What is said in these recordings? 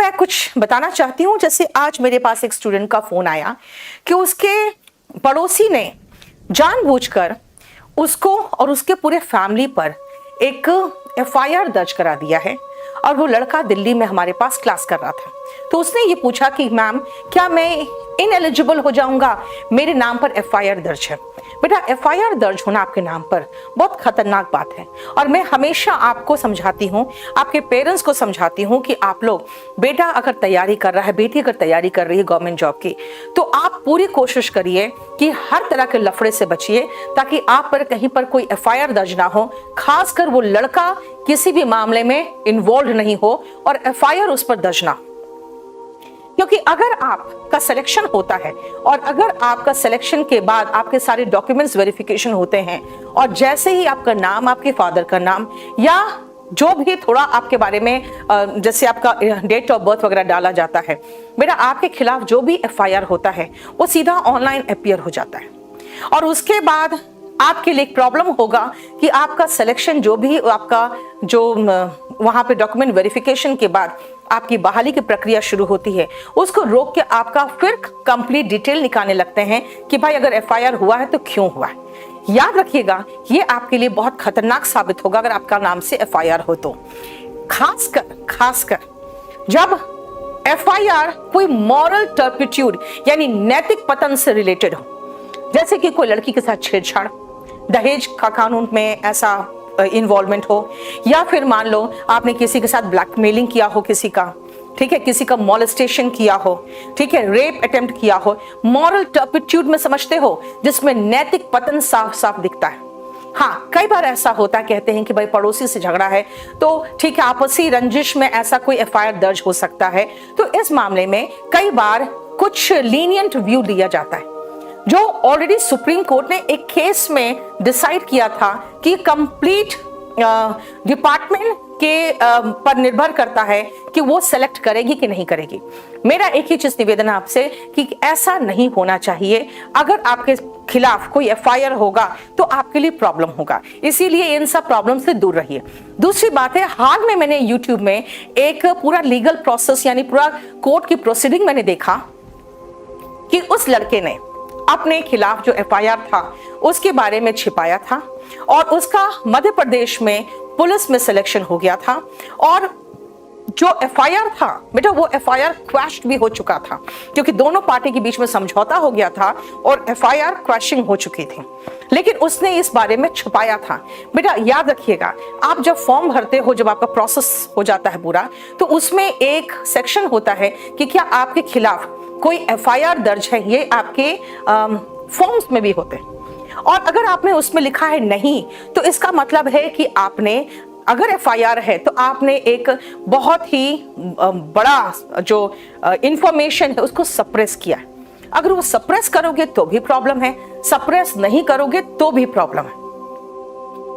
मैं कुछ बताना चाहती हूँ। जैसे आज मेरे पास एक स्टूडेंट का फोन आया कि उसके पड़ोसी ने जानबूझकर उसको और उसके पूरे फैमिली पर एक एफआईआर दर्ज करा दिया है, और वो लड़का दिल्ली में हमारे पास क्लास कर रहा था। तो उसने ये पूछा कि मैम क्या मैं इनएलिजिबल हो जाऊंगा, मेरे नाम पर एफआईआर दर्ज है। बेटा, एफआईआर दर्ज होना आपके नाम पर बहुत खतरनाक बात है, और मैं हमेशा आपको समझाती हूँ, आपके पेरेंट्स को समझाती हूँ कि आप लोग, बेटा अगर तैयारी कर रहा है, बेटी अगर तैयारी कर रही है गवर्नमेंट जॉब की, तो आप पूरी कोशिश करिए कि हर तरह के लफड़े से बचिए, ताकि आप पर कहीं पर कोई एफआईआर दर्ज ना हो, खासकर वो लड़का किसी भी मामले में इन्वॉल्व नहीं हो और एफआईआर उस पर दर्ज ना हो। क्योंकि अगर आपका सिलेक्शन होता है और अगर आपका सिलेक्शन के बाद आपके सारे डॉक्यूमेंट्स वेरिफिकेशन होते हैं, और जैसे ही आपका नाम, आपके फादर का नाम या जो भी थोड़ा आपके बारे में जैसे आपका डेट ऑफ बर्थ वगैरह डाला जाता है, बेटा आपके खिलाफ जो भी एफआईआर होता है वो सीधा ऑनलाइन अपीयर हो जाता है। और उसके बाद आपके लिए एक प्रॉब्लम होगा कि आपका सिलेक्शन जो भी आपका जो वहां पे डॉक्यूमेंट वेरिफिकेशन के बाद आपकी बहाली की प्रक्रिया शुरू होती है, उसको रोक के आपका फिर कंप्लीट डिटेल निकालने लगते हैं कि भाई अगर एफआईआर हुआ है तो क्यों हुआ है। याद रखिएगा, ये आपके लिए बहुत खतरनाक साबित होगा अगर आपका नाम से एफआईआर हो तो। खासकर जब एफआईआर कोई मॉरल टर्पिट्यूड यानी नैतिक पतन से रिलेटेड हो, जैसे कि कोई लड़की के साथ छेड़छाड़, दहेज का कानून में ऐसा इन्वॉल्वमेंट हो, या फिर मान लो आपने किसी के साथ ब्लैकमेलिंग किया हो किसी का, ठीक है, किसी का मॉलेस्टेशन किया हो, ठीक है, रेप अटेम्प्ट किया हो, मॉरल टर्पिट्यूड में समझते हो, जिसमें नैतिक पतन साफ साफ दिखता है। हाँ, कई बार ऐसा होता है, कहते हैं कि भाई पड़ोसी से झगड़ा है तो ठीक है, आपसी रंजिश में ऐसा कोई एफआईआर दर्ज हो सकता है। तो इस मामले में कई बार कुछ लीनियंट व्यू लिया जाता है, जो ऑलरेडी सुप्रीम कोर्ट ने एक केस में डिसाइड किया था कि कंप्लीट डिपार्टमेंट के पर निर्भर करता है कि वो सेलेक्ट करेगी कि नहीं करेगी। मेरा एक ही चीज निवेदन है आपसे कि ऐसा नहीं होना चाहिए। अगर आपके खिलाफ कोई एफआईआर होगा तो आपके लिए प्रॉब्लम होगा, इसीलिए इन सब प्रॉब्लम से दूर रहिए। दूसरी बात है, हाल में मैंने यूट्यूब में एक पूरा लीगल प्रोसेस यानी पूरा कोर्ट की प्रोसीडिंग मैंने देखा कि उस लड़के ने अपने खिलाफ जो एफआईआर था उसके बारे में छिपाया था, और उसका मध्य प्रदेश में पुलिस में सिलेक्शन हो गया था, और जो एफआईआर था बेटा वो एफआईआर क्रैश्ड भी हो चुका था, क्योंकि दोनों पार्टी के बीच में समझौता हो गया था और एफआईआर क्रैशिंग हो चुकी थी, लेकिन उसने इस बारे में छुपाया था। बेटा याद रखिएगा, आप जब फॉर्म भरते हो, जब आपका प्रोसेस हो जाता है पूरा, तो उसमें एक सेक्शन होता है कि क्या आपके खिलाफ कोई एफआईआर दर्ज है, ये आपके फॉर्म्स में भी होते हैं। और अगर आपने उसमें लिखा है नहीं, तो इसका मतलब है कि आपने, अगर एफआईआर है तो आपने एक बहुत ही बड़ा जो इंफॉर्मेशन है उसको सप्रेस किया है। अगर वो सप्रेस करोगे तो भी प्रॉब्लम है, सप्रेस नहीं करोगे तो भी प्रॉब्लम है।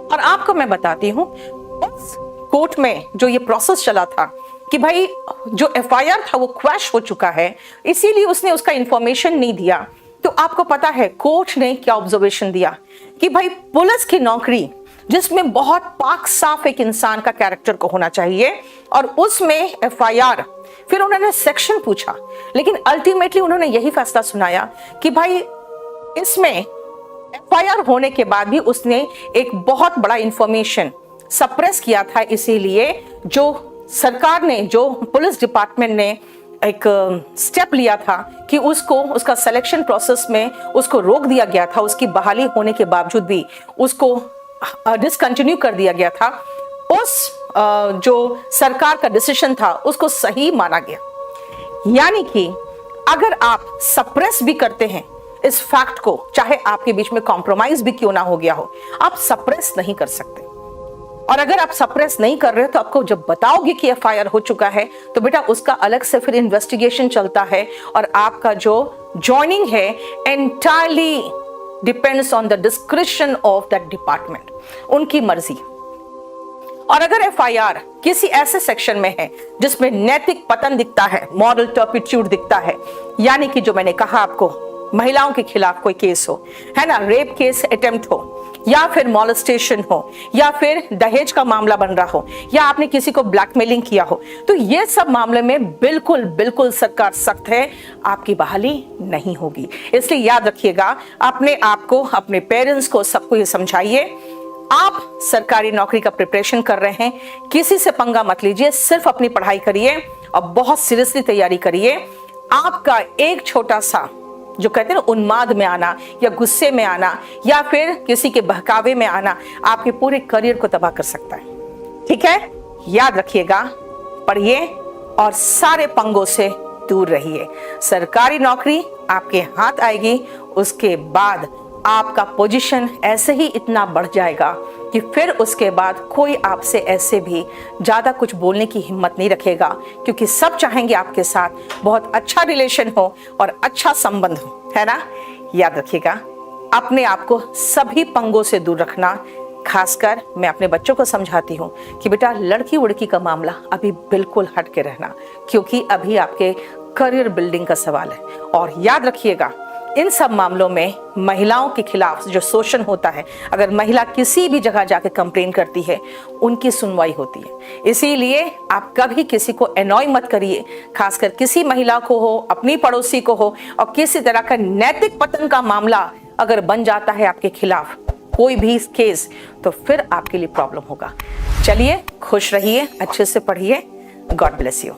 और आपको मैं बताती हूँ, उस कोर्ट में जो ये प्रोसेस चला था कि भाई जो एफआईआर था वो क्रैश हो चुका है, इसीलिए उसने उसका इंफॉर्मेशन नहीं दिया। तो आपको पता है कोर्ट ने क्या ऑब्जर्वेशन दिया कि भाई पुलिस की नौकरी जिसमें बहुत पाक साफ एक इंसान का कैरेक्टर को होना चाहिए, और उसमें एफआईआर, फिर उन्होंने सेक्शन पूछा, लेकिन अल्टीमेटली उन्होंने यही फैसला सुनाया कि भाई इसमें एफआईआर होने के बाद भी उसने एक बहुत बड़ा इंफॉर्मेशन सप्रेस किया था, इसीलिए जो सरकार ने, जो पुलिस डिपार्टमेंट ने एक स्टेप लिया था कि उसको उसका सिलेक्शन प्रोसेस में उसको रोक दिया गया था, उसकी बहाली होने के बावजूद भी उसको डिसकंटिन्यू कर दिया गया था। उस जो सरकार का डिसीजन था उसको सही माना गया। यानी कि अगर आप सप्रेस भी करते हैं इस फैक्ट को, चाहे आपके बीच में कॉम्प्रोमाइज भी क्यों ना हो गया हो, आप सप्रेस नहीं कर सकते। और अगर आप सप्रेस नहीं कर रहे हो तो आपको जब बताओगे कि एफआईआर हो चुका है तो बेटा उसका अलग से फिर इन्वेस्टिगेशन चलता है, और आपका जो जॉइनिंग है entirely depends on the description of that department, उनकी मर्जी। और अगर एफआईआर किसी ऐसे सेक्शन में है जिसमें नैतिक पतन दिखता है, मॉरल टर्पिट्यूड दिखता है, यानी कि जो मैंने कहा आपको महिलाओं के खिलाफ कोई केस हो, है ना, रेप केस अटेम्प्ट हो, या फिर मॉलेस्टेशन हो, या फिर दहेज का मामला बन रहा हो, या आपने किसी को ब्लैकमेलिंग किया हो, तो ये सब मामले में बिल्कुल बिल्कुल सरकार सख्त है, आपकी बहाली नहीं होगी। इसलिए याद रखिएगा, अपने आप को, अपने पेरेंट्स को, सबको ये समझाइए, आप सरकारी नौकरी का प्रिपरेशन कर रहे हैं, किसी से पंगा मत लीजिए, सिर्फ अपनी पढ़ाई करिए और बहुत सीरियसली तैयारी करिए। आपका एक छोटा सा जो कहते हैं ना उन्माद में आना, या गुस्से में आना, या फिर किसी के बहकावे में आना, आपके पूरे करियर को तबाह कर सकता है। ठीक है, याद रखिएगा, पढ़िए और सारे पंगों से दूर रहिए। सरकारी नौकरी आपके हाथ आएगी, उसके बाद आपका पोजीशन ऐसे ही इतना बढ़ जाएगा कि फिर उसके बाद कोई आपसे ऐसे भी ज़्यादा कुछ बोलने की हिम्मत नहीं रखेगा, क्योंकि सब चाहेंगे आपके साथ बहुत अच्छा रिलेशन हो और अच्छा संबंध हो, है ना। याद रखिएगा, अपने आप को सभी पंगों से दूर रखना। खासकर मैं अपने बच्चों को समझाती हूँ कि बेटा, लड़की उड़की का मामला अभी बिल्कुल हट के रहना, क्योंकि अभी आपके करियर बिल्डिंग का सवाल है। और याद रखिएगा, इन सब मामलों में महिलाओं के खिलाफ जो शोषण होता है, अगर महिला किसी भी जगह जाके कंप्लेन करती है, उनकी सुनवाई होती है। इसीलिए आप कभी किसी को एनॉय मत करिए, खासकर किसी महिला को हो, अपनी पड़ोसी को हो, और किसी तरह का नैतिक पतन का मामला अगर बन जाता है आपके खिलाफ कोई भी केस, तो फिर आपके लिए प्रॉब्लम होगा। चलिए, खुश रहिए, अच्छे से पढ़िए। God bless you.